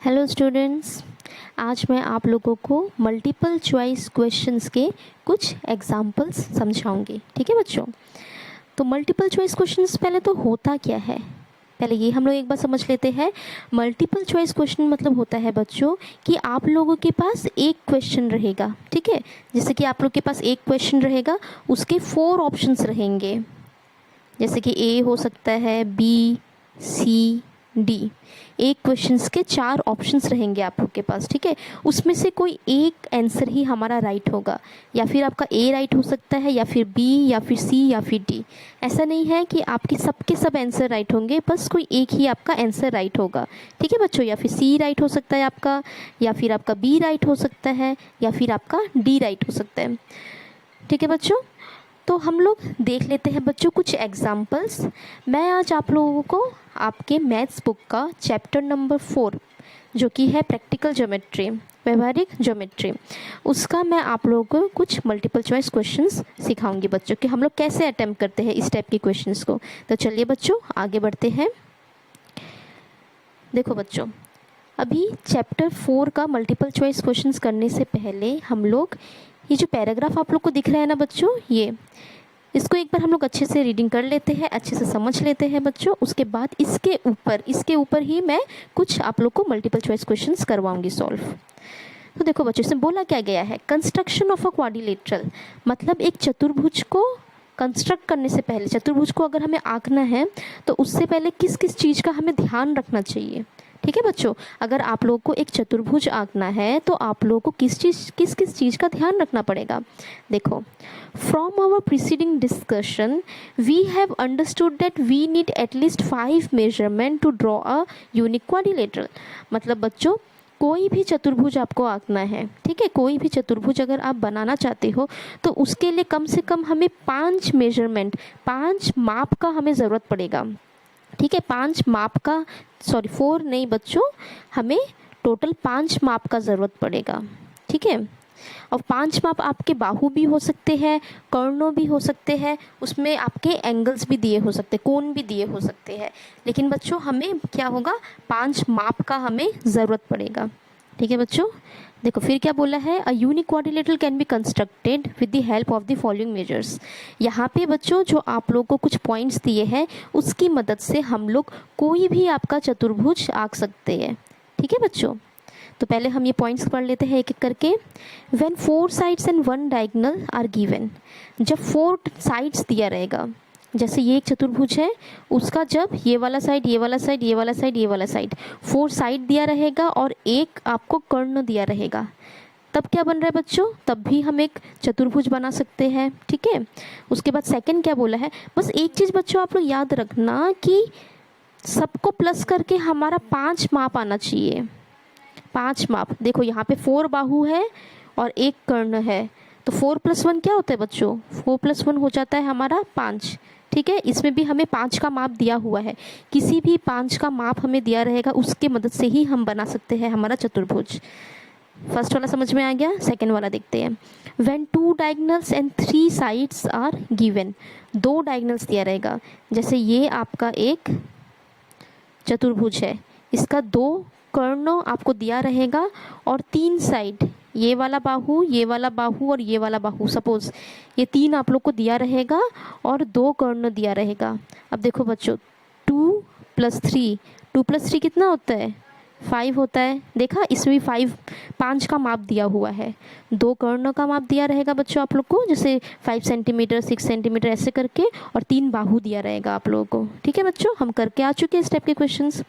Hello students, आज मैं आप लोगों को मल्टीपल चॉइस क्वेश्चंस के कुछ एग्जांपल्स समझाऊंगी। ठीक है बच्चों। तो मल्टीपल चॉइस क्वेश्चंस पहले तो होता क्या है, पहले ये हम लोग एक बार समझ लेते हैं। मल्टीपल चॉइस क्वेश्चन मतलब होता है बच्चों कि आप लोगों के पास एक क्वेश्चन रहेगा। ठीक है, जैसे कि आप लोग के पास एक क्वेश्चन रहेगा, उसके 4 ऑप्शंस रहेंगे। जैसे कि ए हो सकता है, बी, सी, डी। एक क्वेश्चंस के 4 ऑप्शंस रहेंगे आप लोग के पास। ठीक है, उसमें से कोई एक आंसर ही हमारा राइट होगा, या फिर आपका ए राइट हो सकता है, या फिर बी, या फिर सी, या फिर डी। ऐसा नहीं है कि आपके सबके सब आंसर राइट होंगे, बस कोई एक ही आपका आंसर राइट होगा। ठीक है बच्चों, या फिर सी राइट हो सकता है आपका, या फिर आपका बी राइट हो सकता है, या फिर आपका डी राइट हो सकता है। ठीक है बच्चों, तो हम लोग देख लेते हैं बच्चों कुछ एग्जाम्पल्स। मैं आज आप लोगों को आपके मैथ्स बुक का चैप्टर नंबर 4 जो कि है प्रैक्टिकल ज्योमेट्री, व्यवहारिक ज्योमेट्री, उसका मैं आप लोगों को कुछ मल्टीपल चॉइस क्वेश्चंस सिखाऊंगी बच्चों कि हम लोग कैसे अटेम्प्ट करते हैं इस टाइप के क्वेश्चंस को। तो चलिए बच्चों आगे बढ़ते हैं। देखो बच्चों, अभी चैप्टर 4 का मल्टीपल चॉइस क्वेश्चंस करने से पहले हम लोग ये जो पैराग्राफ आप लोग को दिख रहा है ना बच्चों, ये इसको एक बार हम लोग अच्छे से रीडिंग कर लेते हैं, अच्छे से समझ लेते हैं बच्चों। उसके बाद इसके ऊपर ही मैं कुछ आप लोग को मल्टीपल चॉइस क्वेश्चंस करवाऊंगी सॉल्व। तो देखो बच्चों, इसमें बोला क्या गया है, कंस्ट्रक्शन ऑफ अ क्वाड्रिलेटरल, मतलब एक चतुर्भुज को कंस्ट्रक्ट करने से पहले, चतुर्भुज को अगर हमें आंकना है तो उससे पहले किस किस चीज़ का हमें ध्यान रखना चाहिए। ठीक है बच्चों, अगर आप लोगों को एक चतुर्भुज आंकना है तो आप लोगों को किस किस चीज़ का ध्यान रखना पड़ेगा। देखो, from our preceding discussion we have understood that we need at least 5 measurement to draw a unique quadrilateral. मतलब बच्चों, कोई भी चतुर्भुज आपको आंकना है, ठीक है, कोई भी चतुर्भुज अगर आप बनाना चाहते हो तो उसके लिए कम से कम हमें 5 मेजरमेंट, 5 माप का हमें ज़रूरत पड़ेगा। ठीक है, 5 माप का, सॉरी 4 नहीं बच्चों, हमें टोटल 5 माप का ज़रूरत पड़ेगा। ठीक है, और 5 माप आपके बाहु भी हो सकते हैं, कर्णों भी हो सकते हैं, उसमें आपके एंगल्स भी दिए हो सकते हैं, कोण भी दिए हो सकते हैं, लेकिन बच्चों हमें क्या होगा, 5 माप का हमें ज़रूरत पड़ेगा। ठीक है बच्चों, देखो फिर क्या बोला है, अ unique quadrilateral can be constructed with the help of the following measures. यहाँ पे बच्चों जो आप लोगों को कुछ पॉइंट्स दिए हैं उसकी मदद से हम लोग कोई भी आपका चतुर्भुज आंक सकते हैं। ठीक है बच्चों, तो पहले हम ये पॉइंट्स पढ़ लेते हैं एक एक करके। When 4 sides and 1 diagonal are given, जब 4 साइड्स दिया रहेगा, जैसे ये एक चतुर्भुज है, उसका जब ये वाला साइड, ये वाला साइड, ये वाला साइड, ये वाला साइड, 4 साइड दिया रहेगा और एक आपको कर्ण दिया रहेगा, तब क्या बन रहा है बच्चों, तब भी हम एक चतुर्भुज बना सकते हैं। ठीक है, उसके बाद सेकंड क्या बोला है, बस एक चीज़ बच्चों आप लोग याद रखना कि सबको प्लस करके हमारा 5 माप आना चाहिए। 5 माप, देखो यहाँ पे 4 बाहु है और एक कर्ण है, तो 4 + 1 क्या होता है बच्चों, 4 + 1 हो जाता है हमारा 5। ठीक है, इसमें भी हमें 5 का माप दिया हुआ है, किसी भी 5 का माप हमें दिया रहेगा उसके मदद से ही हम बना सकते हैं हमारा चतुर्भुज। फर्स्ट वाला समझ में आ गया, सेकेंड वाला देखते हैं। When 2 diagonals and 3 sides are given, 2 diagonals दिया रहेगा, जैसे ये आपका एक चतुर्भुज है, इसका 2 कर्णों आपको दिया रहेगा और 3 साइड, ये वाला बाहु, ये वाला बाहु और ये वाला बाहु, सपोज ये 3 आप लोग को दिया रहेगा और 2 कर्ण दिया रहेगा। अब देखो बच्चों, 2 + 3, 2 + 3 कितना होता है, 5 होता है। देखा, इसमें भी 5 का माप दिया हुआ है, 2 कर्णों का माप दिया रहेगा बच्चों आप लोग को, जैसे 5 सेंटीमीटर, 6 सेंटीमीटर ऐसे करके, और 3 बाहु दिया रहेगा आप लोगों को। ठीक है बच्चों, हम करके आ चुके हैं इस टाइप के क्वेश्चंस।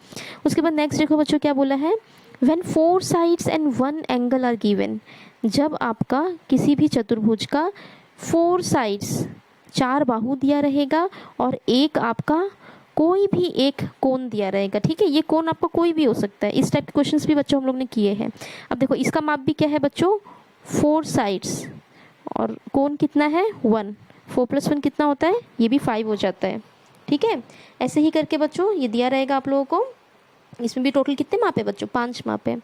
उसके बाद नेक्स्ट देखो बच्चों क्या बोला है, when 4 sides and 1 angle are given, जब आपका किसी भी चतुर्भुज का 4 साइड्स, 4 बाहु दिया रहेगा और एक आपका कोई भी एक कोण दिया रहेगा। ठीक है, ये कोण आपका कोई भी हो सकता है, इस टाइप के क्वेश्चंस भी बच्चों हम लोग ने किए हैं। अब देखो इसका माप भी क्या है बच्चों, 4 साइड्स और कोण कितना है 1, 4 + 1 कितना होता है, ये भी 5 हो जाता है। ठीक है, ऐसे ही करके बच्चों ये दिया रहेगा आप लोगों को, इसमें भी टोटल कितने माप है बच्चों, 5 माप है।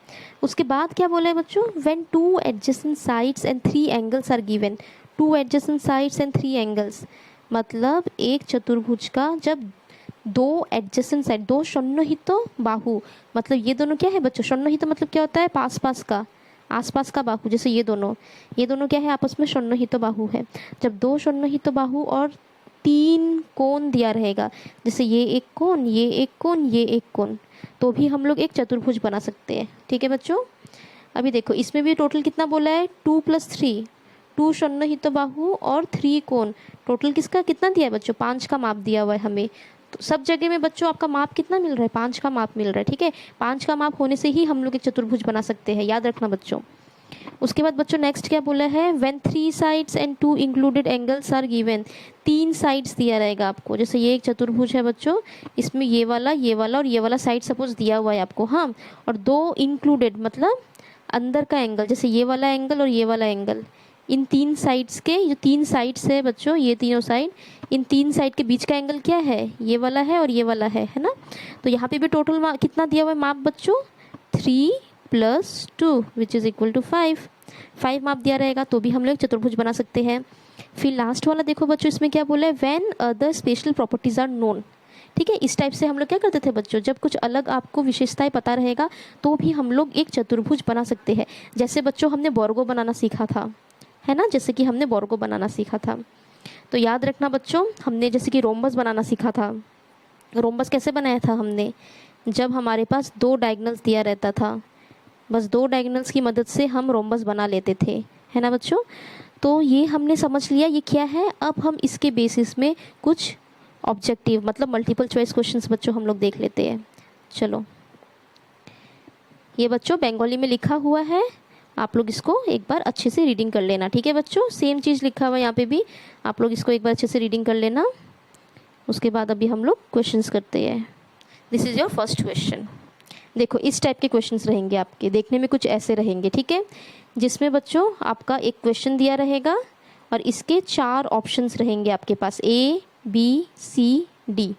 उसके बाद क्या बोला है बच्चों, when 2 adjacent sides and 3 angles are given, 2 adjacent sides and 3 angles, मतलब एक चतुर्भुज का जब दो एडजेसेंट साइड, दो सन्निहित बाहु, मतलब ये दोनों क्या है बच्चों, सन्निहित मतलब क्या होता है, पास पास का, आसपास का बाहु, जैसे ये दोनों क्या है, आपस में सन्निहित बाहु है। जब दो सन्निहित बाहु और तीन कोण दिया रहेगा, जैसे ये एक कोण, ये एक कोण, ये एक कोण, तो भी हम लोग एक चतुर्भुज बना सकते हैं। ठीक है बच्चों, अभी देखो इसमें भी टोटल कितना बोला है, 2+3, 2 सन्निहित बाहु और 3 कोण, टोटल किसका कितना दिया है बच्चों, 5 का माप दिया हुआ है हमें। तो सब जगह में बच्चों आपका माप कितना मिल रहा है, 5 का माप मिल रहा है। ठीक है, 5 का माप होने से ही हम लोग एक चतुर्भुज बना सकते हैं, याद रखना बच्चों। उसके बाद बच्चों नेक्स्ट क्या बोला है, when 3 sides and 2 included angles are given, 3 sides दिया रहेगा आपको, जैसे ये एक चतुर्भुज है बच्चों, इसमें ये वाला और ये वाला साइड सपोज दिया हुआ है आपको, हाँ, और 2 इंक्लूडेड मतलब अंदर का एंगल, जैसे ये वाला एंगल और ये वाला एंगल, इन 3 साइड्स के, जो 3 साइड्स है बच्चों, ये तीनों साइड, इन 3 साइड के बीच का एंगल क्या है, ये वाला है और ये वाला है ना। तो यहाँ पे भी टोटल कितना दिया हुआ है माप बच्चों, 3+2 विच इज़ इक्वल टू 5 माप दिया रहेगा, तो भी हम लोग चतुर्भुज बना सकते हैं। फिर लास्ट वाला देखो बच्चों, इसमें क्या बोला है, when other special properties are known. ठीक है, इस टाइप से हम लोग क्या करते थे बच्चों, जब कुछ अलग आपको विशेषताएं पता रहेगा तो भी हम लोग एक चतुर्भुज बना सकते हैं। जैसे बच्चों हमने बोर्गो बनाना सीखा था, है ना, जैसे कि हमने बोर्गो बनाना सीखा था, तो याद रखना बच्चों, हमने जैसे कि रोम्बस बनाना सीखा था। रोम्बस कैसे बनाया था हमने, जब हमारे पास 2 डायगोनल्स दिया रहता था, बस 2 डायगोनल्स की मदद से हम रोम्बस बना लेते थे, है ना बच्चों। तो ये हमने समझ लिया ये क्या है। अब हम इसके बेसिस में कुछ ऑब्जेक्टिव मतलब मल्टीपल चॉइस क्वेश्चंस बच्चों हम लोग देख लेते हैं। चलो, ये बच्चों बंगाली में लिखा हुआ है, आप लोग इसको एक बार अच्छे से रीडिंग कर लेना। ठीक है बच्चों, सेम चीज़ लिखा हुआ है यहाँ पे भी, आप लोग इसको एक बार अच्छे से रीडिंग कर लेना। उसके बाद अभी हम लोग क्वेश्चंस करते हैं। This is your first question. देखो इस टाइप के क्वेश्चंस रहेंगे आपके, देखने में कुछ ऐसे रहेंगे, ठीक है, जिसमें बच्चों आपका एक क्वेश्चन दिया रहेगा और इसके 4 ऑप्शंस रहेंगे आपके पास, A, B, C, D।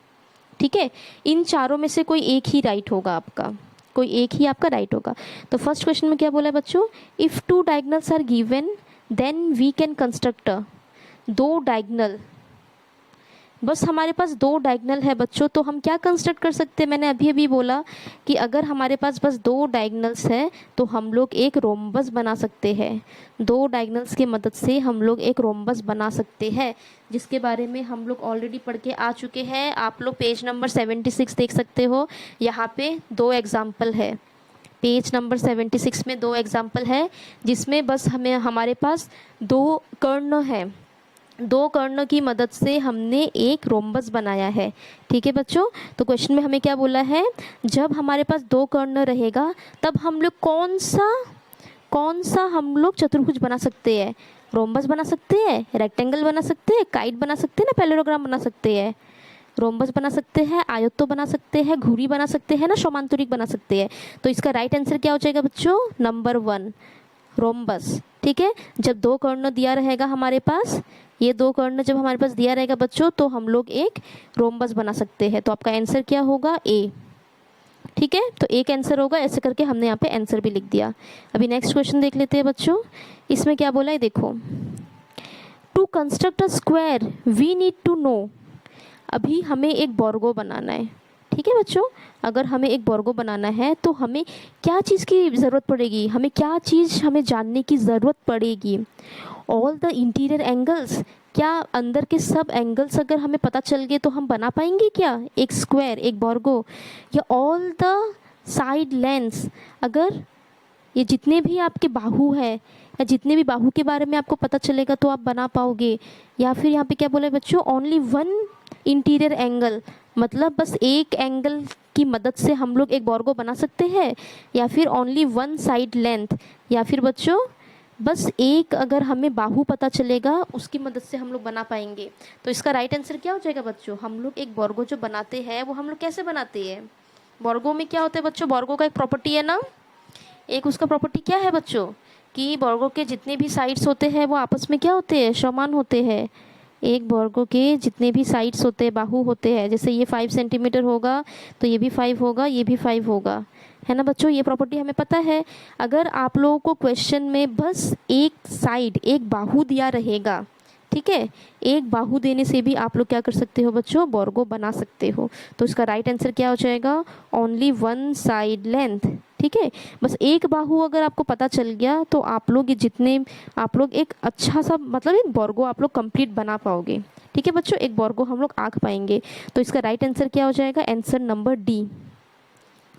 ठीक है, इन चारों में से कोई एक ही राइट होगा आपका, कोई एक ही आपका राइट होगा। तो फर्स्ट क्वेश्चन में क्या बोला है बच्चों, if 2 diagonals are given then we can construct 2 diagonal, बस हमारे पास 2 डायगोनल है बच्चों, तो हम क्या कंस्ट्रक्ट कर सकते हैं, मैंने अभी अभी बोला कि अगर हमारे पास बस 2 डायगोनल्स है तो हम लोग एक रोम्बस बना सकते हैं। 2 डायगोनल्स की मदद से हम लोग एक रोम्बस बना सकते हैं, जिसके बारे में हम लोग ऑलरेडी पढ़ के आ चुके हैं। आप लोग पेज नंबर 76 देख सकते हो, यहाँ पे 2 एग्जाम्पल है, पेज नंबर 76 में 2 एग्जाम्पल है, जिसमें बस हमारे पास 2 कर्ण हैं, 2 कर्ण की मदद से हमने एक रोम्बस बनाया है। ठीक है बच्चों, तो क्वेश्चन में हमें क्या बोला है, जब हमारे पास 2 कर्ण रहेगा तब हम लोग कौन सा हम लोग चतुर्भुज बना सकते हैं, रोम्बस बना सकते हैं, रेक्टेंगल बना सकते हैं, काइट बना सकते हैं ना, पैरेललोग्राम बना सकते हैं, रोम्बस बना सकते हैं, आयतो बना सकते हैं, घुरी बना सकते हैं ना, समांतरिक बना सकते हैं। तो इसका राइट आंसर क्या हो जाएगा बच्चों, नंबर 1 रोम्बस। ठीक है, जब 2 कर्ण दिया रहेगा हमारे पास, ये 2 कर्ण जब हमारे पास दिया रहेगा बच्चों, तो हम लोग एक रोम्बस बना सकते हैं। तो आपका आंसर क्या होगा, ए। ठीक है, तो एक आंसर होगा, ऐसे करके हमने यहाँ पे आंसर भी लिख दिया। अभी नेक्स्ट क्वेश्चन देख लेते हैं बच्चों, इसमें क्या बोला है देखो, to construct a square we need to know, अभी हमें एक बोर्गो बनाना है। ठीक है बच्चों, अगर हमें एक बोर्गो बनाना है तो हमें क्या चीज़ की ज़रूरत पड़ेगी, हमें क्या चीज़ हमें जानने की ज़रूरत पड़ेगी, ऑल द इंटीरियर एंगल्स, क्या अंदर के सब एंगल्स अगर हमें पता चल गए तो हम बना पाएंगे क्या एक स्क्वायर, एक बोर्गो, या ऑल द साइड लेंथ्स, अगर ये जितने भी आपके बाहु है या जितने भी बाहु के बारे में आपको पता चलेगा तो आप बना पाओगे। या फिर यहाँ पे क्या बोला है बच्चों, ओनली 1 इंटीरियर एंगल, मतलब बस एक एंगल की मदद से हम लोग एक बोर्गो बना सकते हैं, या फिर ओनली 1 साइड लेंथ, या फिर बच्चों बस एक अगर हमें बाहु पता चलेगा उसकी मदद से हम लोग बना पाएंगे। तो इसका राइट आंसर क्या हो जाएगा बच्चों, हम लोग एक बोर्गो जो बनाते हैं वो हम लोग कैसे बनाते हैं, बोर्गो में क्या होता है बच्चों, बोर्गो का एक प्रॉपर्टी है ना, एक उसका प्रॉपर्टी क्या है बच्चों, कि बोर्गो के जितने भी साइड्स होते हैं वो आपस में क्या होते हैं, समान होते हैं। एक बोर्गो के जितने भी साइड्स होते हैं, बाहु होते हैं, जैसे ये 5 सेंटीमीटर होगा तो ये भी 5 होगा, ये भी 5 होगा, है ना बच्चों, ये प्रॉपर्टी हमें पता है। अगर आप लोगों को क्वेश्चन में बस एक साइड, एक बाहु दिया रहेगा, ठीक है, एक बाहु देने से भी आप लोग क्या कर सकते हो बच्चों, बोर्गो बना सकते हो। तो इसका राइट आंसर क्या हो जाएगा, ओनली वन साइड लेंथ। ठीक है, बस एक बाहु अगर आपको पता चल गया तो आप लोग ये जितने आप लोग एक अच्छा सा मतलब एक बोर्गो आप लोग कंप्लीट बना पाओगे। ठीक है बच्चों, एक बोर्गो हम लोग आंक पाएंगे। तो इसका राइट आंसर क्या हो जाएगा, आंसर नंबर डी।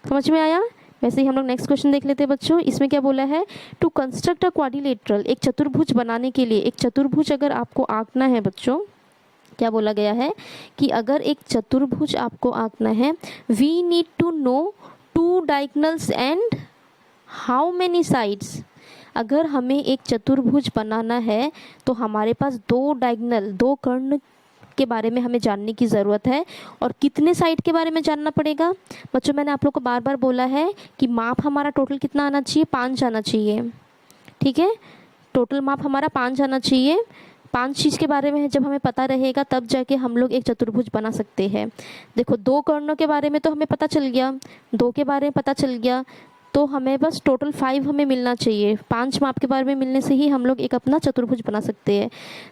समझ में आया। वैसे ही हम लोग नेक्स्ट क्वेश्चन देख लेते हैं बच्चों। इसमें क्या बोला है, टू कंस्ट्रक्ट अ क्वाड्रिलेटरल, एक चतुर्भुज बनाने के लिए, एक चतुर्भुज अगर आपको आंकना है बच्चों, क्या बोला गया है कि अगर एक चतुर्भुज आपको आंकना है, we need to know two diagonals and how many sides. अगर हमें एक चतुर्भुज बनाना है तो हमारे पास दो डायगोनल, दो कर्ण के बारे में हमें जानने की ज़रूरत है, और कितने साइड के बारे में जानना पड़ेगा बच्चों। मैंने आप लोग को बार बार बोला है कि माप हमारा टोटल कितना आना चाहिए, 5 आना चाहिए। ठीक है, टोटल माप हमारा 5 आना चाहिए। 5 चीज़ के बारे में जब हमें पता रहेगा तब जाके हम लोग एक चतुर्भुज बना सकते हैं। देखो, दो कर्णों के बारे में तो हमें पता चल गया, दो के बारे में पता चल गया, तो हमें बस टोटल 5 हमें मिलना चाहिए। 5 माप के बारे में मिलने से ही हम लोग एक अपना चतुर्भुज बना सकते हैं।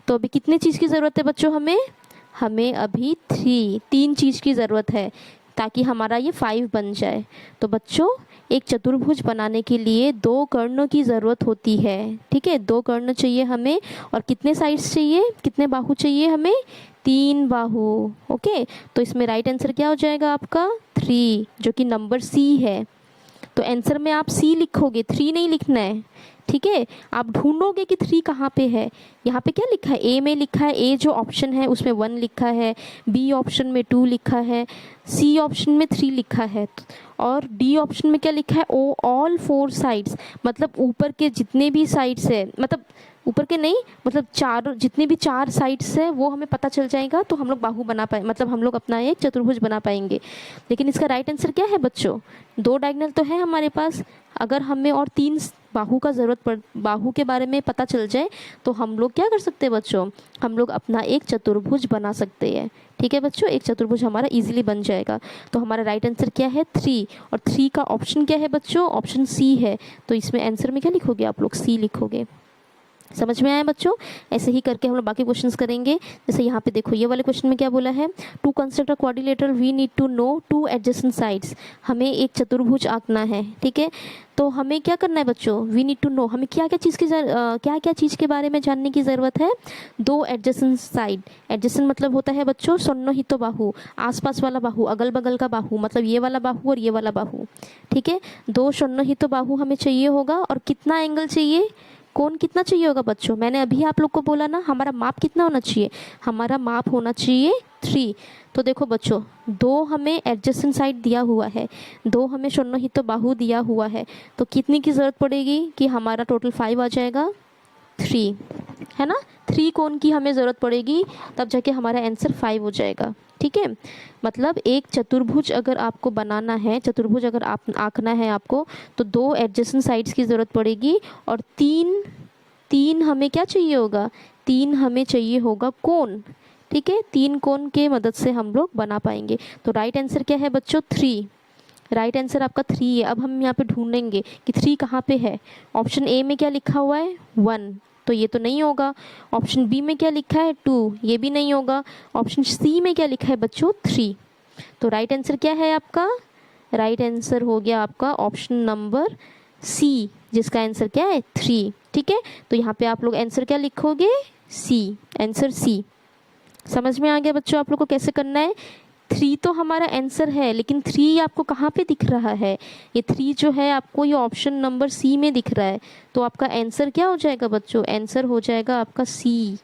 तो अभी कितने चीज़ की ज़रूरत है बच्चों, हमें अभी 3 चीज़ की ज़रूरत है ताकि हमारा ये 5 बन जाए। तो बच्चों, एक चतुर्भुज बनाने के लिए 2 कर्णों की ज़रूरत होती है। ठीक है, 2 कर्ण चाहिए हमें, और कितने साइड्स चाहिए, कितने बाहु चाहिए हमें, 3 बाहु। ओके, तो इसमें राइट आंसर क्या हो जाएगा आपका 3, जो कि नंबर सी है। तो आंसर में आप सी लिखोगे, 3 नहीं लिखना है। ठीक है, आप ढूंढोगे कि 3 कहाँ पे है। यहाँ पे क्या लिखा है, ए में लिखा है, ए जो ऑप्शन है उसमें 1 लिखा है, बी ऑप्शन में 2 लिखा है, सी ऑप्शन में 3 लिखा है, और डी ऑप्शन में क्या लिखा है, ओ ऑल 4 साइड्स, मतलब ऊपर के जितने भी साइड्स है, मतलब ऊपर के नहीं, मतलब चार जितने भी 4 साइड्स है वो हमें पता चल जाएगा, तो हम लोग बाहु बना पाए, मतलब हम लोग अपना एक चतुर्भुज बना पाएंगे। लेकिन इसका राइट आंसर क्या है बच्चों, 2 डायगोनल तो है हमारे पास, अगर हमें और 3 बाहु का ज़रूरत पड़, बाहु के बारे में पता चल जाए तो हम लोग क्या कर सकते हैं बच्चों, हम लोग अपना एक चतुर्भुज बना सकते हैं। ठीक है बच्चों, एक चतुर्भुज हमारा इजीली बन जाएगा। तो हमारा राइट आंसर क्या है 3, और 3 का ऑप्शन क्या है बच्चों, ऑप्शन सी है। तो इसमें आंसर में क्या लिखोगे आप लोग, सी लिखोगे। समझ में आया बच्चों। ऐसे ही करके हम लोग बाकी क्वेश्चंस करेंगे। जैसे यहाँ पे देखो, ये वाले क्वेश्चन में क्या बोला है, to construct a quadrilateral we need to know two adjacent sides, हमें एक चतुर्भुज आंकना है। ठीक है, तो हमें क्या करना है बच्चों, वी नीड टू नो, हमें क्या क्या चीज़ के बारे में जानने की ज़रूरत है, 2 एडजेसेंट साइड। एडजेसेंट मतलब होता है बच्चों सन्निहित बाहु, आसपास वाला बाहु, अगल बगल का बाहु, मतलब ये वाला बाहु और ये वाला बाहु। ठीक है, 2 सन्निहित बाहु हमें चाहिए होगा, और कितना एंगल चाहिए, कौन कितना चाहिए होगा बच्चों। मैंने अभी आप लोग को बोला ना, हमारा माप कितना होना चाहिए, हमारा माप होना चाहिए 3। तो देखो बच्चों, 2 हमें एडजेसेंट साइड दिया हुआ है, 2 हमें सन्निहित बाहु दिया हुआ है, तो कितनी की ज़रूरत पड़ेगी कि हमारा टोटल 5 आ जाएगा, 3 है ना। 3 कोण की हमें ज़रूरत पड़ेगी, तब जाके हमारा आंसर 5 हो जाएगा। ठीक है, मतलब एक चतुर्भुज अगर आपको बनाना है, चतुर्भुज अगर आप आंकना है आपको, तो 2 एडजेसेंट साइड्स की ज़रूरत पड़ेगी, और 3 हमें क्या चाहिए होगा, 3 हमें चाहिए होगा कोण। ठीक है, 3 कोण के मदद से हम लोग बना पाएंगे। तो राइट आंसर क्या है बच्चों 3, राइट आंसर आपका 3 है। अब हम यहाँ पे ढूंढेंगे कि 3 कहाँ पे है। ऑप्शन ए में क्या लिखा हुआ है 1, तो ये तो नहीं होगा। ऑप्शन बी में क्या लिखा है 2, ये भी नहीं होगा। ऑप्शन सी में क्या लिखा है बच्चों 3। तो राइट आंसर क्या है आपका, राइट आंसर हो गया आपका ऑप्शन नंबर सी, जिसका आंसर क्या है 3। ठीक है, तो यहाँ पे आप लोग आंसर क्या लिखोगे, सी, आंसर सी। समझ में आ गया बच्चों आप लोग को कैसे करना है। 3 तो हमारा आंसर है, लेकिन 3 आपको कहाँ पे दिख रहा है, ये 3 जो है आपको ये ऑप्शन नंबर सी में दिख रहा है। तो आपका आंसर क्या हो जाएगा बच्चों, आंसर हो जाएगा आपका सी।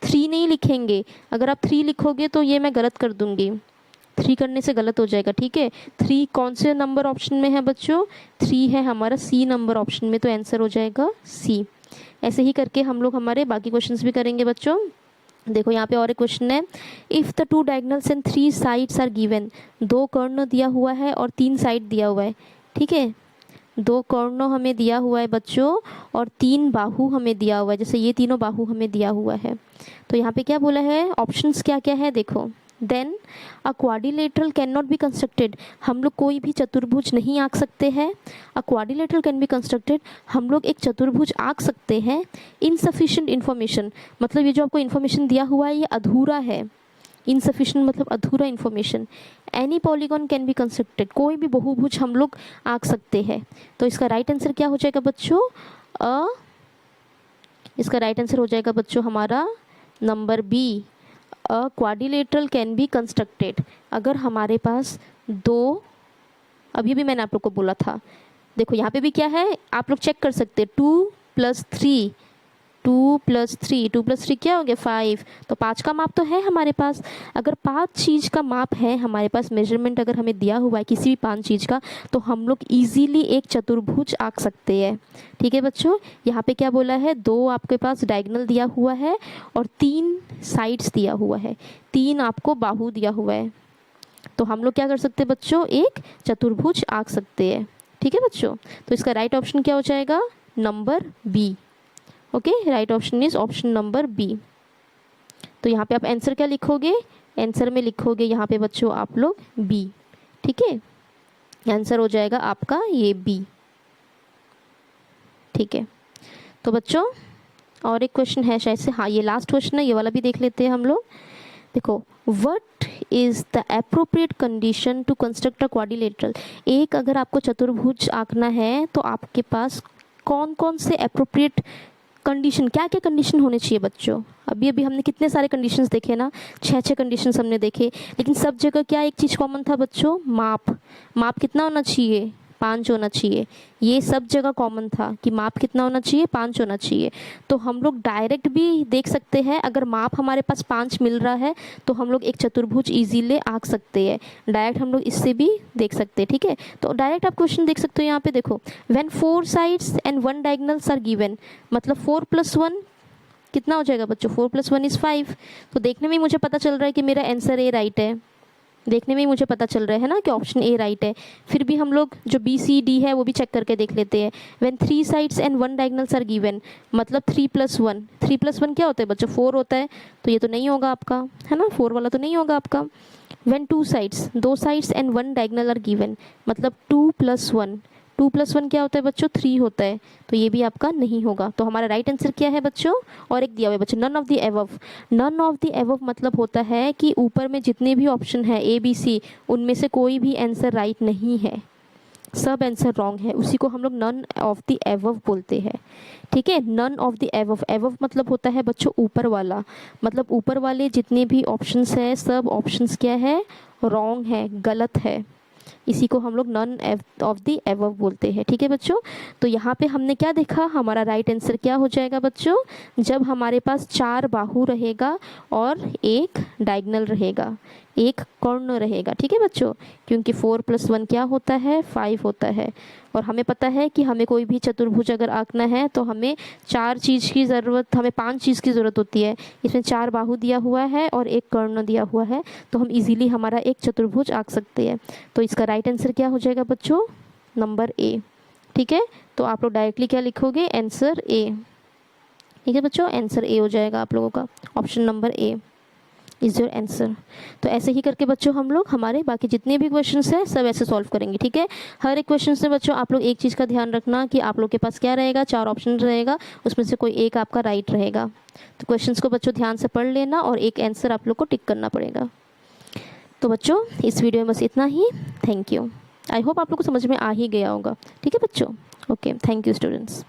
3 नहीं लिखेंगे, अगर आप 3 लिखोगे तो ये मैं गलत कर दूंगी, 3 करने से गलत हो जाएगा। ठीक है, 3 कौन से नंबर ऑप्शन में है बच्चों, 3 है हमारा सी नंबर ऑप्शन में, तो आंसर हो जाएगा सी। ऐसे ही करके हम लोग हमारे बाकी क्वेश्चंस भी करेंगे बच्चों। देखो यहाँ पे और एक क्वेश्चन है, if the 2 diagonals and 3 sides are given, 2 कर्ण दिया हुआ है और 3 साइड दिया हुआ है। ठीक है, 2 कर्ण हमें दिया हुआ है बच्चों, और 3 बाहु हमें दिया हुआ है, जैसे ये तीनों बाहु हमें दिया हुआ है। तो यहाँ पे क्या बोला है, ऑप्शंस क्या क्या है देखो, then a quadrilateral can not be constructed, हम लोग कोई भी चतुर्भुज नहीं आंक सकते हैं। A quadrilateral can be constructed, हम लोग एक चतुर्भुज आंक सकते हैं। इनसफिशिएंट इन्फॉर्मेशन, मतलब ये जो आपको इन्फॉर्मेशन दिया हुआ है ये अधूरा है। इनसफिशिएंट मतलब अधूरा information. Any polygon can be constructed, कोई भी बहुभुज हम लोग आंक सकते हैं। तो इसका राइट आंसर क्या हो जाएगा बच्चों? इसका राइट आंसर हो जाएगा बच्चों हमारा number B, a quadrilateral can be constructed. अगर हमारे पास दो, अभी भी मैंने आप लोग को बोला था, देखो यहाँ पे भी क्या है आप लोग चेक कर सकते हैं, 2 + 3, 2 + 3 क्या हो गया 5, तो 5 का माप तो है हमारे पास। अगर 5 चीज़ का माप है हमारे पास, मेजरमेंट अगर हमें दिया हुआ है किसी भी 5 चीज़ का, तो हम लोग इजीली एक चतुर्भुज आंक सकते हैं। ठीक है बच्चों, यहाँ पे क्या बोला है, 2 आपके पास डायगोनल दिया हुआ है और 3 साइड्स दिया हुआ है, 3 आपको बाहु दिया हुआ है, तो हम लोग क्या कर सकते हैं बच्चों, एक चतुर्भुज आंक सकते हैं। ठीक है बच्चों, तो इसका राइट ऑप्शन क्या हो जाएगा, number B. Okay, right option is option number B. तो यहाँ पे आप आंसर क्या लिखोगे, आंसर में लिखोगे यहाँ पे बच्चों आप लोग बी। ठीक है, आंसर हो जाएगा आपका ये बी। ठीक है, तो बच्चों और एक क्वेश्चन है शायद से, हाँ ये लास्ट क्वेश्चन है, ये वाला भी देख लेते हैं हम लोग। देखो, what is the appropriate condition to construct a quadrilateral, एक अगर आपको चतुर्भुज आंकना है तो आपके पास कौन कौन से एप्रोप्रिएट कंडीशन, क्या क्या कंडीशन होने चाहिए बच्चों। अभी अभी हमने कितने सारे कंडीशंस देखे ना, 6 कंडीशंस हमने देखे, लेकिन सब जगह क्या एक चीज़ कॉमन था बच्चों, माप। माप कितना होना चाहिए, 5 होना चाहिए। ये सब जगह कॉमन था कि माप कितना होना चाहिए, 5 होना चाहिए। तो हम लोग डायरेक्ट भी देख सकते हैं, अगर माप हमारे पास 5 मिल रहा है तो हम लोग एक चतुर्भुज इजीली आंक सकते हैं। डायरेक्ट हम लोग इससे भी देख सकते हैं। ठीक है, तो डायरेक्ट आप क्वेश्चन देख सकते हो यहाँ पे, देखो when 4 sides and 1 diagonals are given, मतलब 4 + 1 कितना हो जाएगा बच्चों, 4 + 1 = 5। तो देखने में मुझे पता चल रहा है कि मेरा आंसर ए राइट है, देखने में ही मुझे पता चल रहा है ना कि ऑप्शन ए राइट है। फिर भी हम लोग जो बी सी डी है वो भी चेक करके देख लेते हैं। When 3 sides and 1 diagonals are given, मतलब 3 + 1, 3 + 1 क्या होता है बच्चों, 4 होता है, तो ये तो नहीं होगा आपका, है ना, 4 वाला तो नहीं होगा आपका। When 2 sides, 2 sides and 1 diagonal are given, मतलब 2 + 1, 2 + 1 क्या होता है बच्चों, 3 होता है, तो ये भी आपका नहीं होगा। तो हमारा राइट आंसर क्या है बच्चों, और एक दिया हुआ है बच्चों, none of the above. None of the above मतलब होता है कि ऊपर में जितने भी ऑप्शन है ए बी सी, उनमें से कोई भी आंसर राइट नहीं है, सब आंसर रॉन्ग है, उसी को हम लोग नन ऑफ द एबव बोलते हैं। ठीक है, none of the above, above मतलब होता है बच्चों ऊपर वाला, मतलब ऊपर वाले जितने भी ऑप्शंस है सब ऑप्शंस क्या है, रॉन्ग है, गलत है, इसी को हम लोग नन ऑफ द एबव बोलते हैं। ठीक है बच्चों, तो यहाँ पे हमने क्या देखा, हमारा राइट आंसर क्या हो जाएगा बच्चों, जब हमारे पास 4 बाहु रहेगा और एक डायगोनल रहेगा, एक कर्ण रहेगा। ठीक है बच्चों, क्योंकि 4 + 1 क्या होता है, 5 होता है, और हमें पता है कि हमें कोई भी चतुर्भुज अगर आंकना है तो हमें 4 चीज़ की ज़रूरत, हमें 5 चीज़ की ज़रूरत होती है। इसमें 4 बाहु दिया हुआ है और एक कर्ण दिया हुआ है, तो हम इजीली हमारा एक चतुर्भुज आंक सकते हैं। तो इसका राइट आंसर क्या हो जाएगा बच्चों, नंबर ए। ठीक है, तो आप लोग डायरेक्टली क्या लिखोगे, आंसर ए। ठीक है बच्चों, आंसर ए हो जाएगा आप लोगों का, option number A is your answer. तो ऐसे ही करके बच्चों हम लोग हमारे बाकी जितने भी क्वेश्चंस हैं सब ऐसे सॉल्व करेंगे। ठीक है, हर एक क्वेश्चन से बच्चों आप लोग एक चीज़ का ध्यान रखना कि आप लोग के पास क्या रहेगा, 4 ऑप्शन रहेगा, उसमें से कोई एक आपका राइट रहेगा। तो क्वेश्चंस को बच्चों ध्यान से पढ़ लेना और एक आंसर आप लोग को टिक करना पड़ेगा। तो बच्चों इस वीडियो में बस इतना ही, थैंक यू। आई होप आप लोग को समझ में आ ही गया होगा। ठीक है बच्चों, ओके, थैंक यू स्टूडेंट्स।